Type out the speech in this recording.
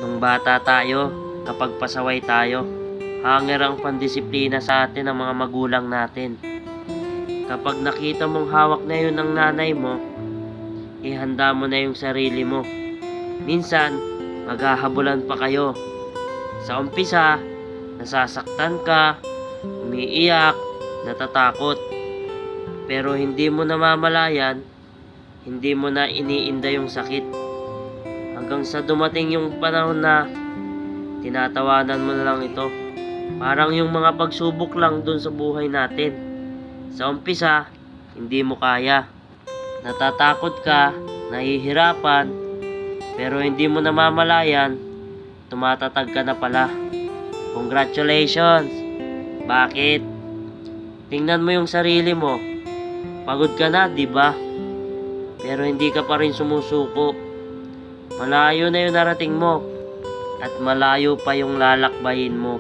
Nung bata tayo, kapag pasaway tayo, hanger ang pandisiplina sa atin ng mga magulang natin. Kapag nakita mong hawak na yun ng nanay mo, ihanda mo na yung sarili mo. Minsan, maghahabulan pa kayo. Sa umpisa, nasasaktan ka, umiiyak, natatakot. Pero hindi mo namamalayan, hindi mo na iniinda yung sakit. Hanggang sa dumating yung panahon na tinatawanan mo na lang ito. Parang yung mga pagsubok lang dun sa buhay natin. Sa umpisa, hindi mo kaya. Natatakot ka, nahihirapan, pero hindi mo namamalayan, tumatatag ka na pala. Congratulations! Bakit? Tingnan mo yung sarili mo. Pagod ka na, di ba? Pero hindi ka pa rin sumusuko. Malayo na yung narating mo. At malayo pa yung lalakbayin mo.